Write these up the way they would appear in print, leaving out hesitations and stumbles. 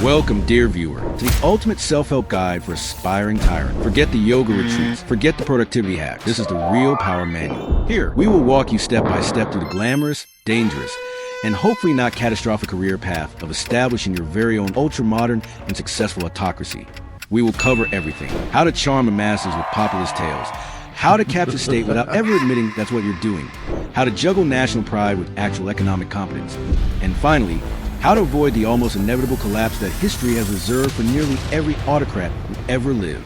Welcome, dear viewer, to the ultimate self-help guide for aspiring tyrant. Forget the yoga retreats, forget the productivity hacks. This is the real power manual. Here, we will walk you step by step through the glamorous, dangerous, and hopefully not catastrophic career path of establishing your very own ultra-modern and successful autocracy. We will cover everything. How to charm the masses with populist tales. How to capture state without ever admitting that's what you're doing. How to juggle national pride with actual economic competence. And finally, how to avoid the almost inevitable collapse that history has reserved for nearly every autocrat who ever lived.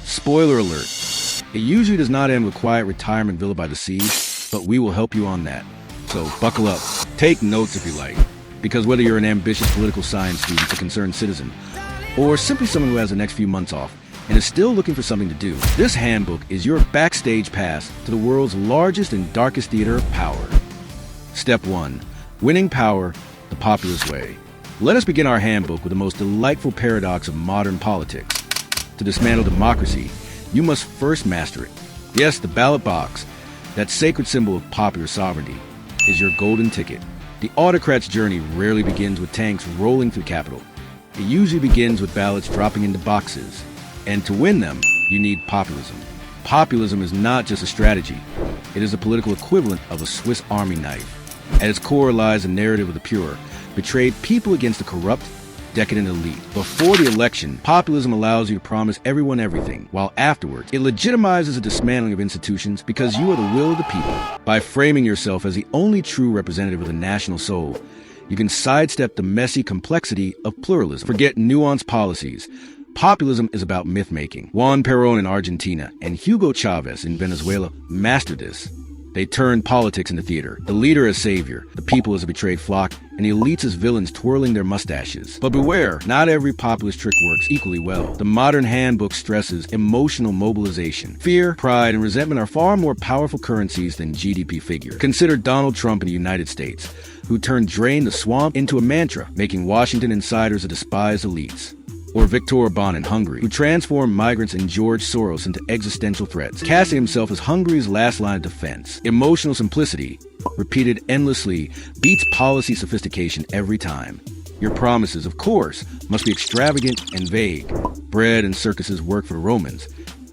Spoiler alert, it usually does not end with quiet retirement villa by the sea, but we will help you on that. So buckle up, take notes if you like, because whether you're an ambitious political science student, a concerned citizen, or simply someone who has the next few months off and is still looking for something to do, this handbook is your backstage pass to the world's largest and darkest theater of power. Step 1. Winning power the populist way. Let us begin our handbook with the most delightful paradox of modern politics. To dismantle democracy, you must first master it. Yes, the ballot box, that sacred symbol of popular sovereignty, is your golden ticket. The autocrat's journey rarely begins with tanks rolling through the Capitol. It usually begins with ballots dropping into boxes. And to win them, you need populism. Populism is not just a strategy. It is the political equivalent of a Swiss Army knife. At its core lies a narrative of the pure, betrayed people against the corrupt, decadent elite. Before the election, populism allows you to promise everyone everything, while afterwards, it legitimizes the dismantling of institutions because you are the will of the people. By framing yourself as the only true representative of the national soul, you can sidestep the messy complexity of pluralism. Forget nuanced policies. Populism is about myth-making. Juan Perón in Argentina and Hugo Chavez in Venezuela mastered this. They turned politics into theater, the leader as savior, the people as a betrayed flock, and the elites as villains twirling their mustaches. But beware, not every populist trick works equally well. The modern handbook stresses emotional mobilization. Fear, pride, and resentment are far more powerful currencies than GDP figures. Consider Donald Trump in the United States, who turned drain the swamp into a mantra, making Washington insiders a despised elites. Or Viktor Orban in Hungary, who transformed migrants and George Soros into existential threats, casting himself as Hungary's last line of defense. Emotional simplicity, repeated endlessly, beats policy sophistication every time. Your promises, of course, must be extravagant and vague. Bread and circuses work for the Romans,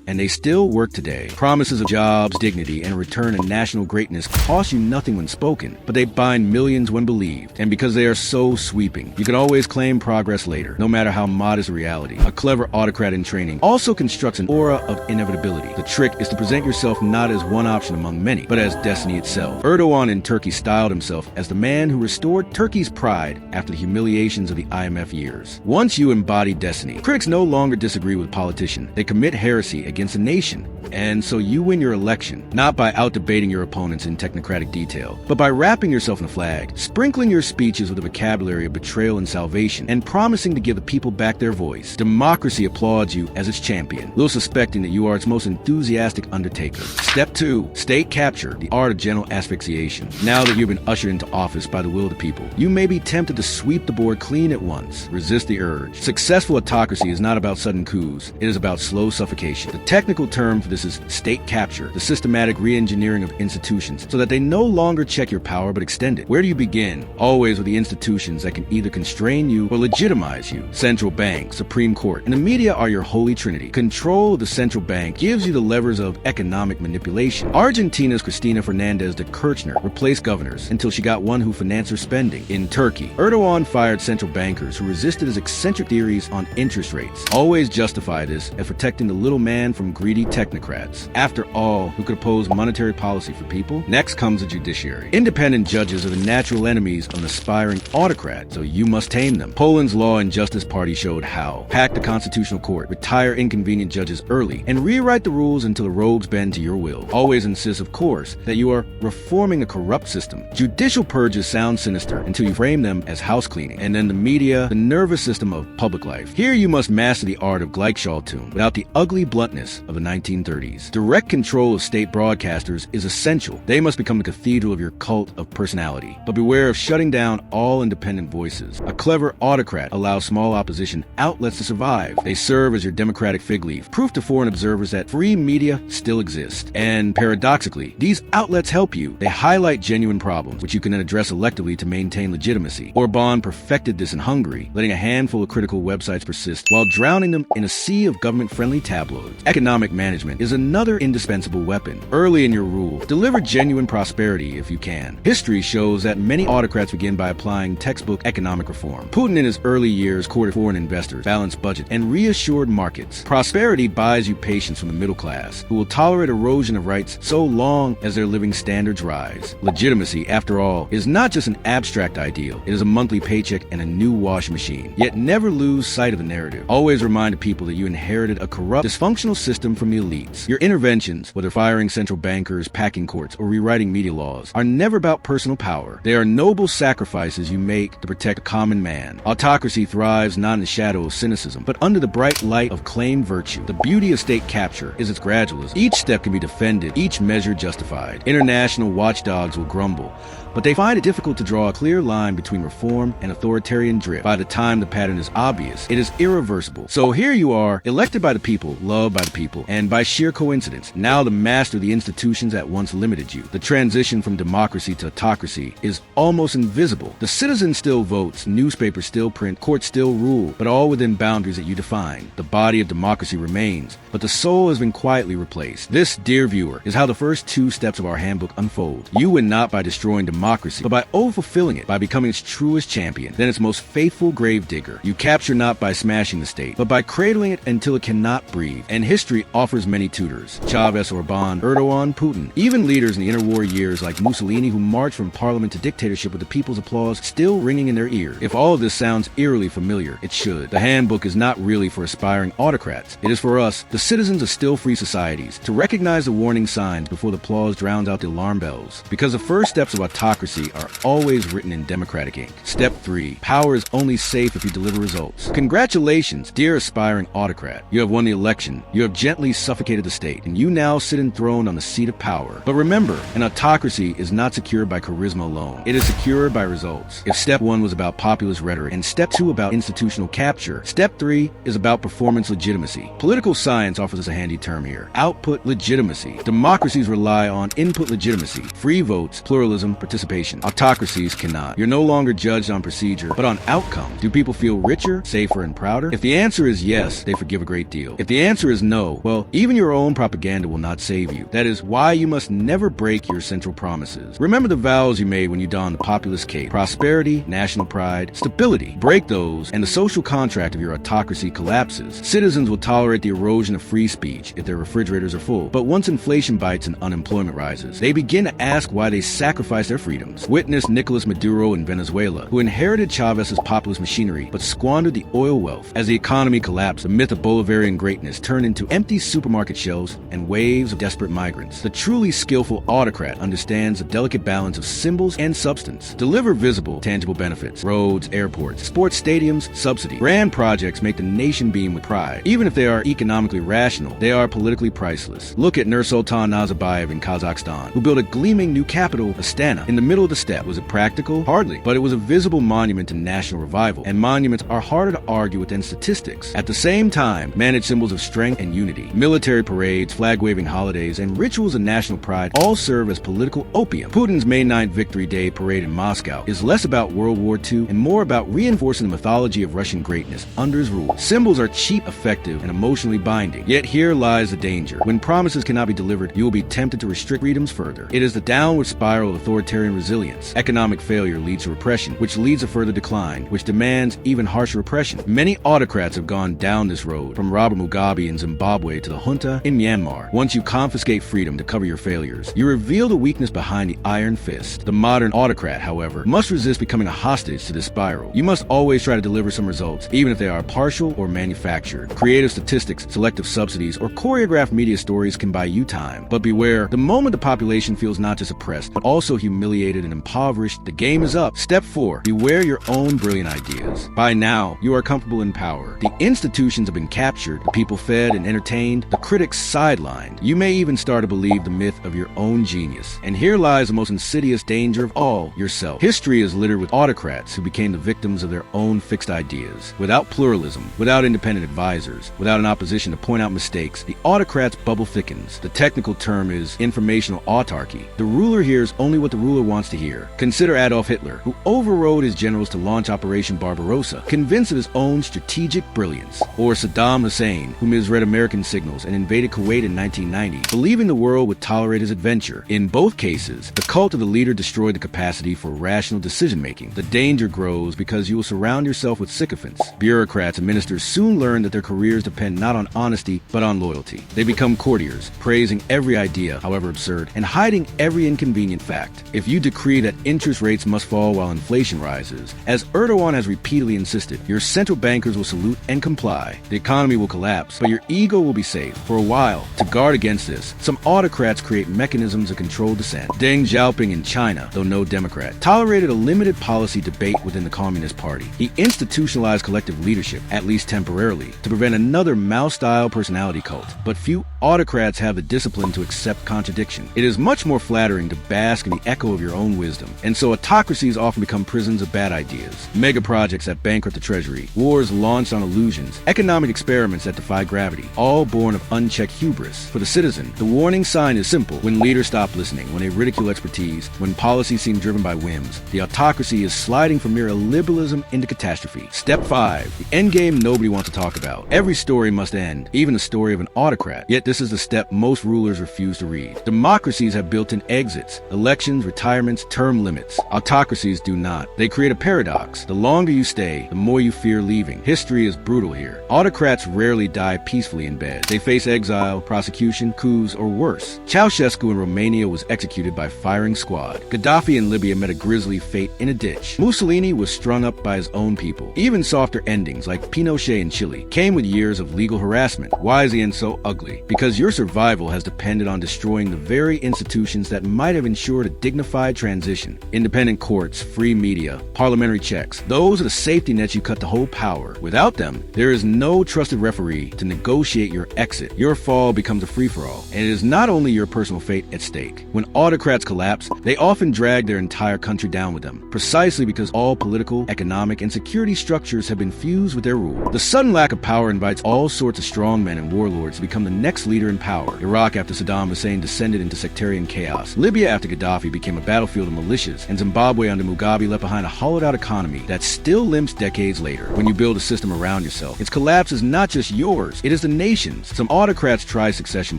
and they still work today. Promises of jobs, dignity, and a return to national greatness cost you nothing when spoken, but they bind millions when believed. And because they are so sweeping, you can always claim progress later, no matter how modest reality. A clever autocrat in training also constructs an aura of inevitability. The trick is to present yourself not as one option among many, but as destiny itself. Erdogan in Turkey styled himself as the man who restored Turkey's pride after the humiliations of the IMF years. Once you embody destiny, critics no longer disagree with politicians. They commit heresy against a nation. And so you win your election, not by out-debating your opponents in technocratic detail, but by wrapping yourself in a flag, sprinkling your speeches with a vocabulary of betrayal and salvation, and promising to give the people back their voice. Democracy applauds you as its champion, little suspecting that you are its most enthusiastic undertaker. Step 2. State capture, the art of gentle asphyxiation. Now that you've been ushered into office by the will of the people, you may be tempted to sweep the board clean at once. Resist the urge. Successful autocracy is not about sudden coups. It is about slow suffocation. The technical term for this is state capture, the systematic re-engineering of institutions so that they no longer check your power but extend it. Where do you begin? Always with the institutions that can either constrain you or legitimize you. Central bank, Supreme Court, and the media are your holy trinity. Control of the central bank gives you the levers of economic manipulation. Argentina's Cristina Fernandez de Kirchner replaced governors until she got one who financed her spending. In Turkey, Erdogan fired central bankers who resisted his eccentric theories on interest rates. Always justify this as protecting the little man from greedy technocrats. After all, who could oppose monetary policy for people? Next comes the judiciary. Independent judges are the natural enemies of an aspiring autocrat, so you must tame them. Poland's Law and Justice Party showed how. Pack the constitutional court, retire inconvenient judges early, and rewrite the rules until the rogues bend to your will. Always insist, of course, that you are reforming a corrupt system. Judicial purges sound sinister until you frame them as house cleaning, and then the media, the nervous system of public life. Here you must master the art of Gleichschaltung without the ugly bluntness greatness of the 1930s. Direct control of state broadcasters is essential. They must become the cathedral of your cult of personality. But beware of shutting down all independent voices. A clever autocrat allows small opposition outlets to survive. They serve as your democratic fig leaf, proof to foreign observers that free media still exist. And paradoxically, these outlets help you. They highlight genuine problems, which you can then address electively to maintain legitimacy. Orban perfected this in Hungary, letting a handful of critical websites persist while drowning them in a sea of government-friendly tabloids. Economic management is another indispensable weapon. Early in your rule, deliver genuine prosperity if you can. History shows that many autocrats begin by applying textbook economic reform. Putin in his early years courted foreign investors, balanced budget, and reassured markets. Prosperity buys you patience from the middle class, who will tolerate erosion of rights so long as their living standards rise. Legitimacy, after all, is not just an abstract ideal. It is a monthly paycheck and a new washing machine. Yet never lose sight of the narrative. Always remind people that you inherited a corrupt, dysfunctional system from the elites. Your interventions, whether firing central bankers, packing courts, or rewriting media laws, are never about personal power. They are noble sacrifices you make to protect the common man. Autocracy thrives not in the shadow of cynicism, but under the bright light of claimed virtue. The beauty of state capture is its gradualism. Each step can be defended, each measure justified. International watchdogs will grumble, but they find it difficult to draw a clear line between reform and authoritarian drift. By the time the pattern is obvious, it is irreversible. So here you are, elected by the people, loved by the people, and by sheer coincidence, now the master of the institutions that once limited you. The transition from democracy to autocracy is almost invisible. The citizen still votes, newspapers still print, courts still rule, but all within boundaries that you define. The body of democracy remains, but the soul has been quietly replaced. This, dear viewer, is how the first two steps of our handbook unfold. You win not by destroying democracy, but by overfulfilling it, by becoming its truest champion, then its most faithful grave digger. You capture not by smashing the state, but by cradling it until it cannot breathe. And history offers many tutors. Chavez, Orban, Erdogan, Putin, even leaders in the interwar years like Mussolini, who marched from parliament to dictatorship with the people's applause still ringing in their ear. If all of this sounds eerily familiar, it should. The handbook is not really for aspiring autocrats. It is for us, the citizens of still free societies, to recognize the warning signs before the applause drowns out the alarm bells. Because the first steps of autocracy are always written in democratic ink. Step 3. Power is only safe if you deliver results. Congratulations, dear aspiring autocrat. You have won the election. You have gently suffocated the state, and you now sit enthroned on the seat of power. But remember, an autocracy is not secured by charisma alone. It is secured by results. If step 1 was about populist rhetoric and step 2 about institutional capture, step 3 is about performance legitimacy. Political science offers us a handy term here: output legitimacy. Democracies rely on input legitimacy, free votes, pluralism, participation. Autocracies cannot. You're no longer judged on procedure, but on outcome. Do people feel richer, safer, and prouder? If the answer is yes, they forgive a great deal. If the answer is no, well, even your own propaganda will not save you. That is why you must never break your central promises. Remember the vows you made when you donned the populist cape: prosperity, national pride, stability. Break those, and the social contract of your autocracy collapses. Citizens will tolerate the erosion of free speech if their refrigerators are full, but once inflation bites and unemployment rises, they begin to ask why they sacrifice their freedoms. Witness Nicolas Maduro in Venezuela, who inherited Chavez's populist machinery but squandered the oil wealth. As the economy collapsed, the myth of Bolivarian greatness turned into empty supermarket shelves and waves of desperate migrants. The truly skillful autocrat understands the delicate balance of symbols and substance. Deliver visible, tangible benefits: roads, airports, sports stadiums, subsidy. Grand projects make the nation beam with pride. Even if they are economically rational, they are politically priceless. Look at Nursultan Nazarbayev in Kazakhstan, who built a gleaming new capital, Astana, in the middle of the steppe. Was it practical? Hardly. But it was a visible monument to national revival, and monuments are harder to argue with than statistics. At the same time, managed symbols of strength and unity. Military parades, flag-waving holidays, and rituals of national pride all serve as political opium. Putin's May 9th Victory Day parade in Moscow is less about World War II and more about reinforcing the mythology of Russian greatness under his rule. Symbols are cheap, effective, and emotionally binding. Yet here lies the danger. When promises cannot be delivered, you will be tempted to restrict freedoms further. It is the downward spiral of authoritarian resilience. Economic failure leads to repression, which leads to further decline, which demands even harsher repression. Many autocrats have gone down this road, from Robert Mugabe in Zimbabwe to the junta in Myanmar. Once you confiscate freedom to cover your failures, you reveal the weakness behind the iron fist. The modern autocrat, however, must resist becoming a hostage to this spiral. You must always try to deliver some results, even if they are partial or manufactured. Creative statistics, selective subsidies, or choreographed media stories can buy you time. But beware, the moment the population feels not just oppressed, but also humiliated humiliated and impoverished, the game is up. Step 4. Beware your own brilliant ideas. By now, you are comfortable in power. The institutions have been captured, the people fed and entertained, the critics sidelined. You may even start to believe the myth of your own genius. And here lies the most insidious danger of all, yourself. History is littered with autocrats who became the victims of their own fixed ideas. Without pluralism, without independent advisors, without an opposition to point out mistakes, the autocrat's bubble thickens. The technical term is informational autarky. The ruler hears only what the ruler wants to hear. Consider Adolf Hitler, who overrode his generals to launch Operation Barbarossa, convinced of his own strategic brilliance. Or Saddam Hussein, who misread American signals and invaded Kuwait in 1990, believing the world would tolerate his adventure. In both cases, the cult of the leader destroyed the capacity for rational decision-making. The danger grows because you will surround yourself with sycophants. Bureaucrats and ministers soon learn that their careers depend not on honesty, but on loyalty. They become courtiers, praising every idea, however absurd, and hiding every inconvenient fact. If you decree that interest rates must fall while inflation rises, as Erdogan has repeatedly insisted, your central bankers will salute and comply. The economy will collapse, but your ego will be safe for a while. To guard against this, some autocrats create mechanisms of controlled dissent. Deng Xiaoping in China, though no Democrat, tolerated a limited policy debate within the Communist Party. He institutionalized collective leadership, at least temporarily, to prevent another Mao-style personality cult. But few autocrats have the discipline to accept contradiction. It is much more flattering to bask in the echo of your own wisdom, and so autocracies often become prisons of bad ideas. Mega projects that bankrupt the treasury, wars launched on illusions, economic experiments that defy gravity, all born of unchecked hubris. For the citizen, the warning sign is simple. When leaders stop listening, when they ridicule expertise, when policies seem driven by whims, the autocracy is sliding from mere illiberalism into catastrophe. Step 5. The endgame nobody wants to talk about. Every story must end, even the story of an autocrat. Yet this is the step most rulers refuse to read. Democracies have built-in exits, elections, retirements, term limits. Autocracies do not. They create a paradox. The longer you stay, the more you fear leaving. History is brutal here. Autocrats rarely die peacefully in bed. They face exile, prosecution, coups, or worse. Ceausescu in Romania was executed by firing squad. Gaddafi in Libya met a grisly fate in a ditch. Mussolini was strung up by his own people. Even softer endings, like Pinochet in Chile, came with years of legal harassment. Why is the end so ugly? Because your survival has depended on destroying the very institutions that might have ensured a dignified transition. Independent courts, free media, parliamentary checks. Those are the safety nets you cut to hold power. Without them, there is no trusted referee to negotiate your exit. Your fall becomes a free-for-all, and it is not only your personal fate at stake. When autocrats collapse, they often drag their entire country down with them, precisely because all political, economic, and security structures have been fused with their rule. The sudden lack of power invites all sorts of strongmen and warlords to become the next leader in power. Iraq after Saddam Hussein descended into sectarian chaos. Libya after Gaddafi became a battlefield of militias, and Zimbabwe under Mugabe left behind a hollowed-out economy that still limps decades later. When you build a system around yourself, its collapse is not just yours, it is the nation's. Some autocrats try succession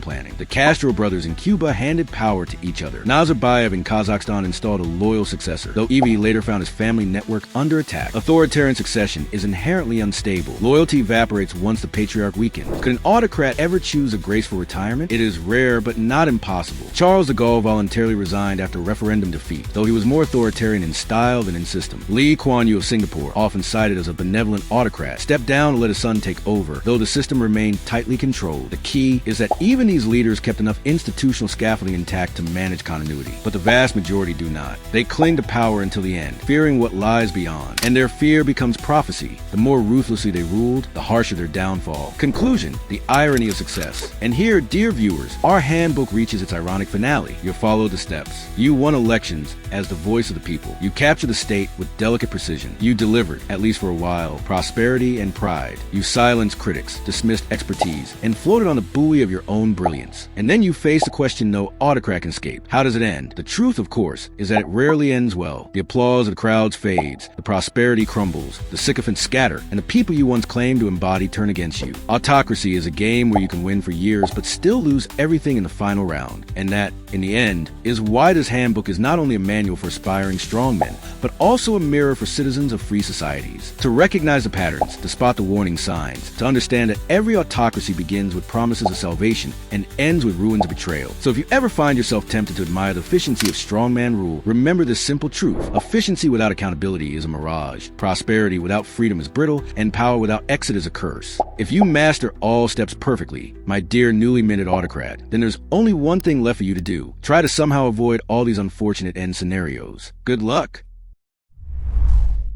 planning. The Castro brothers in Cuba handed power to each other. Nazarbayev in Kazakhstan installed a loyal successor, though Evie later found his family network under attack. Authoritarian succession is inherently unstable. Loyalty evaporates once the patriarch weakens. Could an autocrat ever choose a graceful retirement? It is rare, but not impossible. Charles de Gaulle voluntarily resigned after referendum defeat, though he was more authoritarian in style than in system. Lee Kuan Yew of Singapore, often cited as a benevolent autocrat, stepped down to let his son take over, though the system remained tightly controlled. The key is that even these leaders kept enough institutional scaffolding intact to manage continuity, but the vast majority do not. They cling to power until the end, fearing what lies beyond, and their fear becomes prophecy. The more ruthlessly they ruled, the harsher their downfall. Conclusion: the irony of success. And here, dear viewers, our handbook reaches its ironic finale. You follow the steps. You won elections as the voice of the people. You captured the state with delicate precision. You delivered, at least for a while, prosperity and pride. You silenced critics, dismissed expertise, and floated on the buoy of your own brilliance. And then you face a question no autocrat can escape. How does it end? The truth, of course, is that it rarely ends well. The applause of the crowds fades, the prosperity crumbles, the sycophants scatter, and the people you once claimed to embody turn against you. Autocracy is a game where you can win for years but still lose everything in the final round. And that, in the end, is why this handbook is not only a manual for aspiring strongmen, but also a mirror for citizens of free societies. To recognize the patterns, to spot the warning signs, to understand that every autocracy begins with promises of salvation and ends with ruins of betrayal. So if you ever find yourself tempted to admire the efficiency of strongman rule, remember this simple truth: efficiency without accountability is a mirage, prosperity without freedom is brittle, and power without exit is a curse. If you master all steps perfectly, my dear dear newly minted autocrat, then there's only one thing left for you to do. Try to somehow avoid all these unfortunate end scenarios. Good luck!